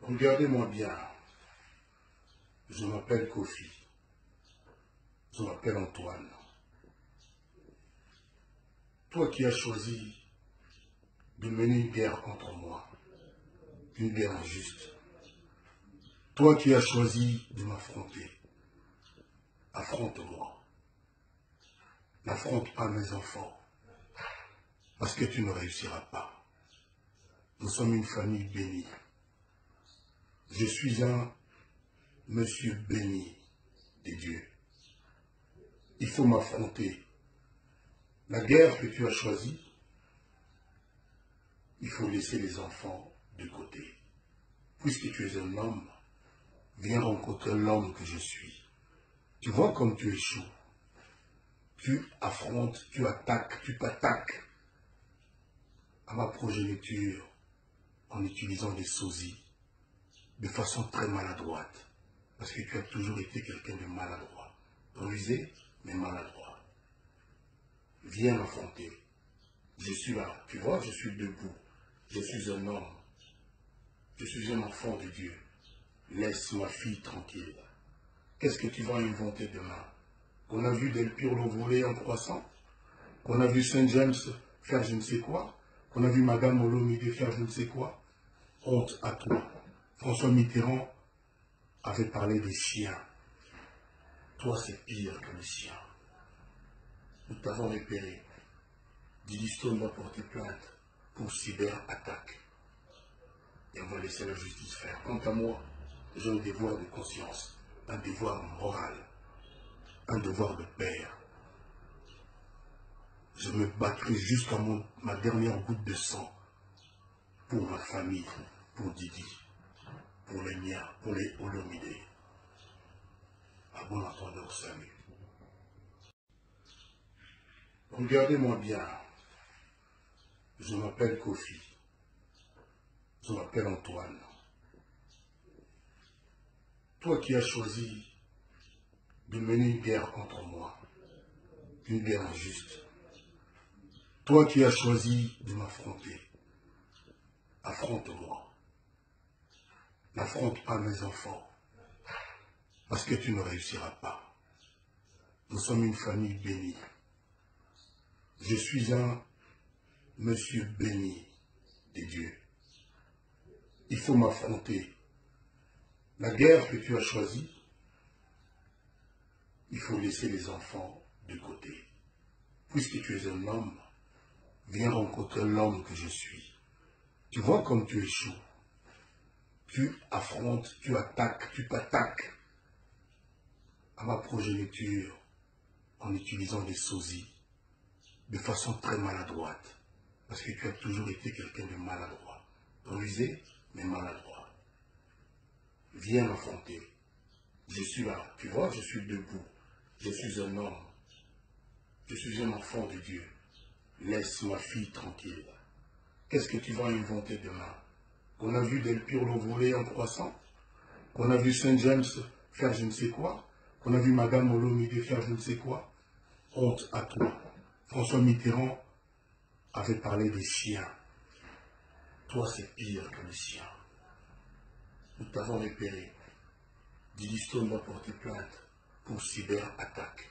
Regardez-moi bien. Je m'appelle Kofi. Je m'appelle Antoine. Toi qui as choisi de mener une guerre contre moi, une guerre injuste. Toi qui as choisi de m'affronter, affronte-moi. N'affronte pas mes enfants, parce que tu ne réussiras pas. Nous sommes une famille bénie. Je suis un monsieur béni des dieux. Il faut m'affronter. La guerre que tu as choisie, il faut laisser les enfants de côté. Puisque tu es un homme, viens rencontrer l'homme que je suis. Tu vois comme tu échoues. Tu affrontes, tu attaques, tu t'attaques à ma progéniture en utilisant des sosies de façon très maladroite. Parce que tu as toujours été quelqu'un de maladroit. Rusé, mais maladroit. Viens m'affronter. Je suis là. Tu vois, je suis debout. Je suis un homme. Je suis un enfant de Dieu. Laisse ma fille tranquille. Qu'est-ce que tu vas inventer demain? Qu'on a vu Del Pirlo voler en croissant? Qu'on a vu Saint James faire je ne sais quoi? Qu'on a vu Madame Olomide faire je ne sais quoi? Honte à toi. François Mitterrand avait parlé des chiens. Toi, c'est pire que les chiens. Nous t'avons repéré. Didi Stone va porter plainte pour cyberattaque. Et on va laisser la justice faire. Quant à moi, j'ai un devoir de conscience, un devoir moral, un devoir de père. Je me battrai jusqu'à ma dernière goutte de sang pour ma famille, pour Didi, pour les miens, pour les Olomide. À bon entendeur, salut. Regardez-moi bien. Je m'appelle Kofi. Je m'appelle Antoine. Toi qui as choisi de mener une guerre contre moi, une guerre injuste. Toi qui as choisi de m'affronter, affronte-moi. N'affronte pas mes enfants, parce que tu ne réussiras pas. Nous sommes une famille bénie. Je suis un monsieur béni des dieux. Il faut m'affronter. La guerre que tu as choisie, il faut laisser les enfants de côté. Puisque tu es un homme, viens rencontrer l'homme que je suis. Tu vois comme tu échoues. Tu affrontes, tu attaques, tu t'attaques à ma progéniture en utilisant des sosies de façon très maladroite. Parce que tu as toujours été quelqu'un de maladroit. Rusé, mais maladroit. Viens m'affronter. Je suis là. Tu vois, je suis debout. Je suis un homme. Je suis un enfant de Dieu. Laisse ma fille tranquille. Qu'est-ce que tu vas inventer demain? Qu'on a vu Del Pirlo voler en croissant? Qu'on a vu Saint James faire je ne sais quoi? Qu'on a vu Madame Olomide faire je ne sais quoi? Honte à toi. François Mitterrand avait parlé des chiens. Toi, c'est pire que les chiens. Nous t'avons repéré. Didi Stone va porter plainte pour cyberattaque.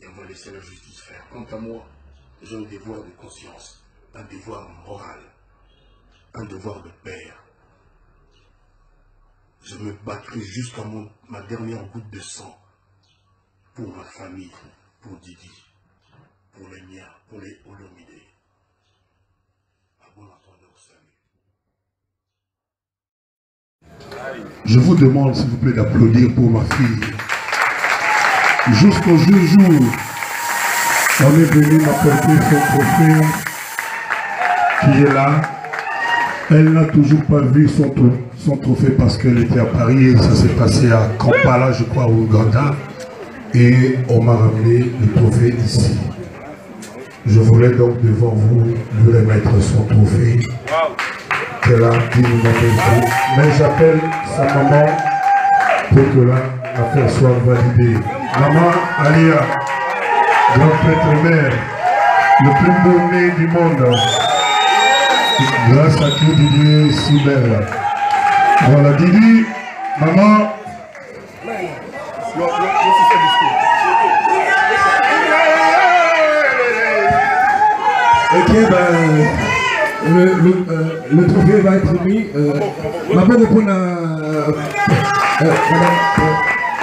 Et on va laisser la justice faire. Quant à moi, j'ai un devoir de conscience, un devoir moral, un devoir de père. Je me battrai jusqu'à ma dernière goutte de sang pour ma famille, pour Didi, pour les miens, pour les Olomide. À bon entendeur, salut. Je vous demande, s'il vous plaît, d'applaudir pour ma fille. Jusqu'au jour, on est venu m'apporter son trophée qui est là. Elle n'a toujours pas vu son trophée parce qu'elle était à Paris et ça s'est passé à Kampala, je crois, au Ouganda. Et on m'a ramené le trophée ici. Je voulais donc devant vous lui remettre son trophée qu'elle a dignement mérité. Mais j'appelle sa maman pour que l'affaire soit validée. Maman Alia, grand prêtre mère, le plus beau nez du monde, grâce à qui Didier est si belle. Voilà, Didi, maman. Ok, le trophée va être mis. Maman répond à madame.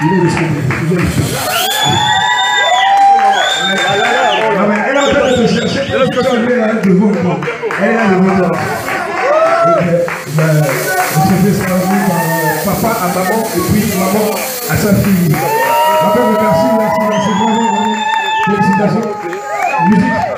Il est disponible. Elle est en train de se chercher. Elle est là devant. Elle est là devant. Le trophée sera remis par papa à maman et puis maman à sa fille. Maman, merci, bravo. Félicitations. Musique.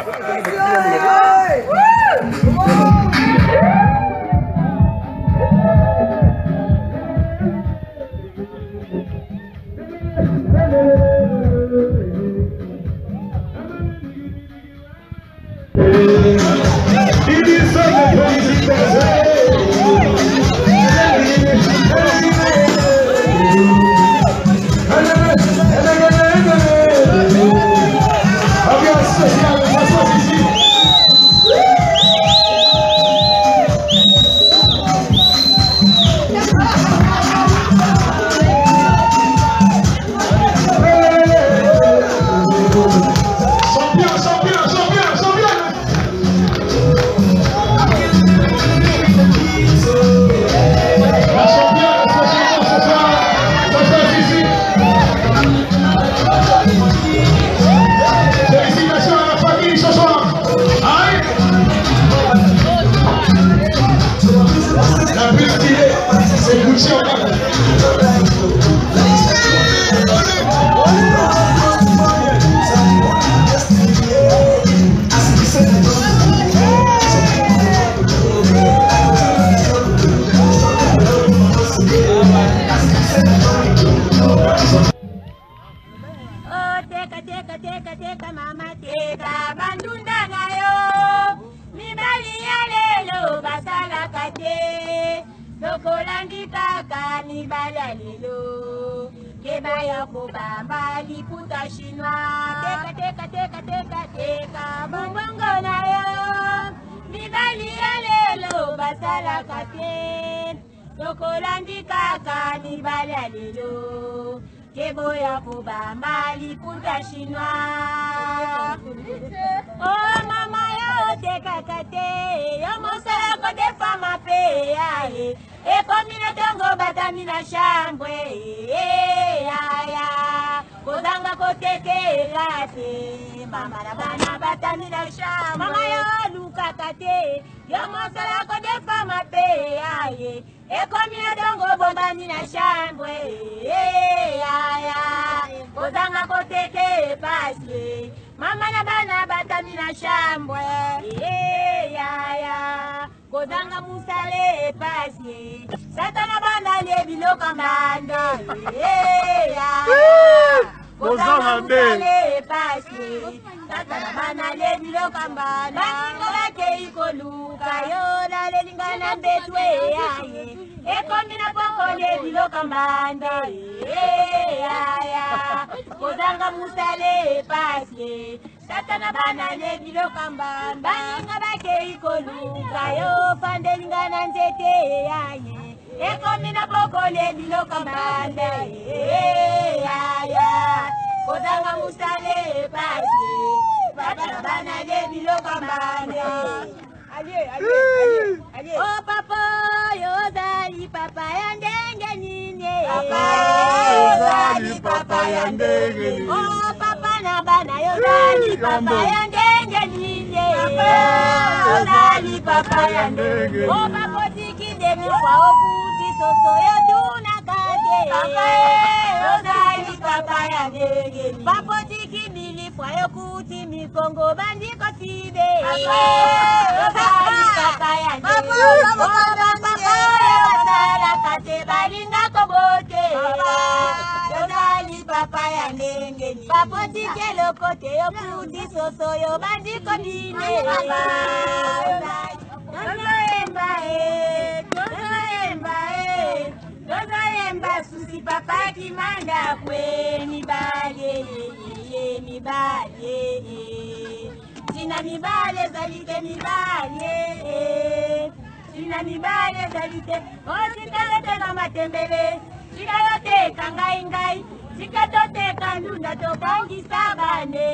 Tina mibale zalite, osikale na matembele. Chikalote kangai ngai, chikatote kandunda tokangi sabane.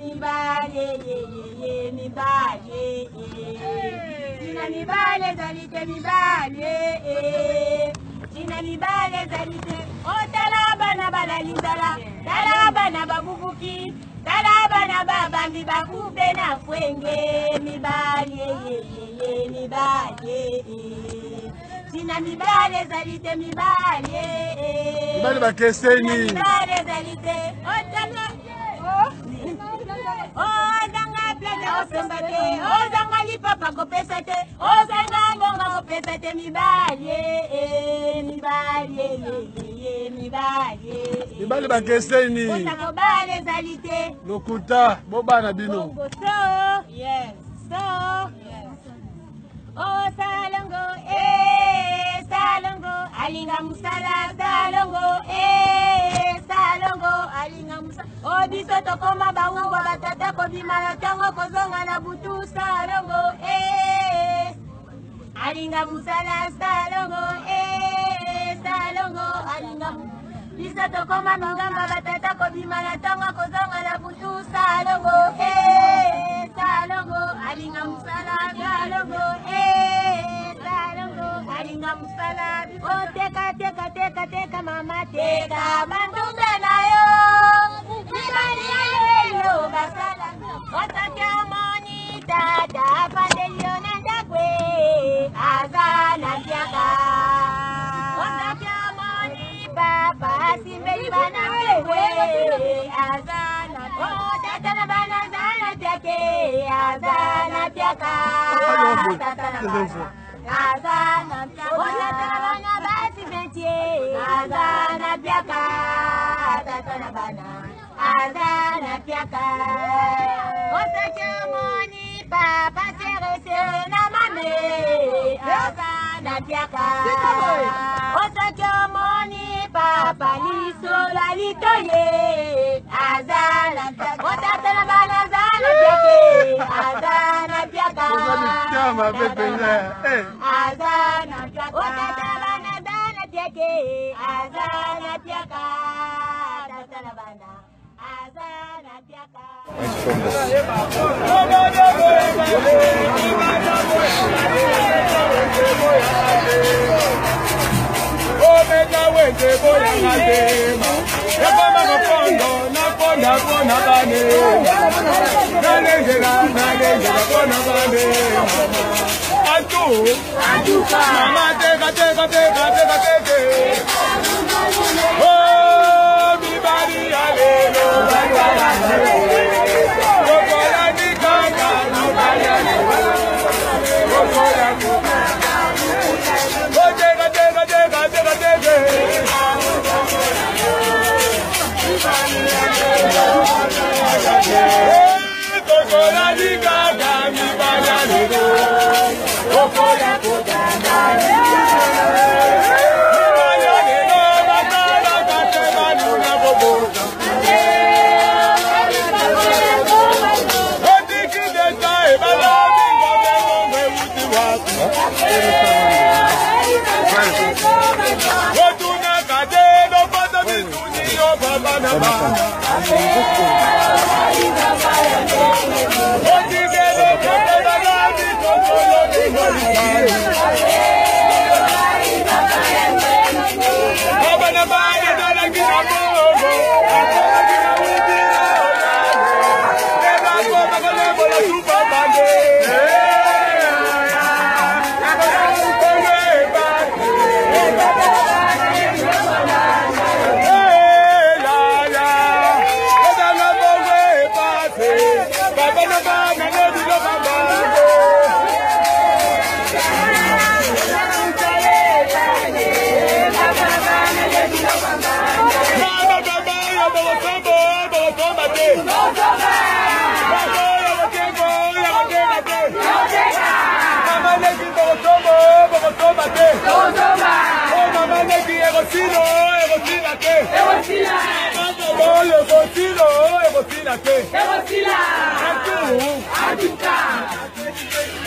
Mibale ye mibale. Tina mibale zalite mibale. Tina mibale zalite, otalaba na balalizala, talaba na babubuki. Talaba na babambi bakube na fwenge. Mibale mibale. Tina mibale zalite mibale. Mibale bakeseni. Mibale zalite. Ozanga plata osembate. Ozanga lipapa kopesate. Ozanga mbonga kopesate. Mibale mibale. Mibale bakeseni. Mibale zalite. Lokuta bobana bino. So yes. Oh salongo salongo alinga musala salongo salongo alinga musala. Oh biso tokoma baungo batata kobima na tango kozonga na butu salongo alinga musala salongo salongo alinga biso tokoma mingamba batata kobima na tango kozonga na butu salongo salongo alinga musala salongo salongo alinga musala. Oh teka mama teka mandunda nayo imani yayo basala. Otakia moni tata pandelio nenda kwe azana tiaka. Otakia moni papa simbeli bana kwe azana. Oh tata na bana zana tiake azana tiaka. Azana tiaka. Oh tata na bana basi bentie azana tiaka. Tata na bana azana tiaka. Otakia moni papa sere na mame azana tiaka. Otakia moni papa liso la litoye azana tiaka. Otata na bana azana tiake azana tiaka. Azana tiaka. Otata na bana azana tiake azana tiaka. Tata na bana azana tiaka. Mama teka. Oh, mi bari alelo. Okola ni kaka, mi bari alelo. Okola ni kaka. Oh, teka. Okola ni kaka, mi bari alelo. Okola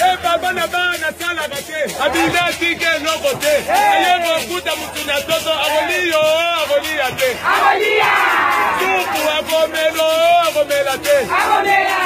Eba bana bana sala kate abina tike loko te ayebo kuta mutuna toto agoliyo agolia te agolia tupu agomelo agomela te agolia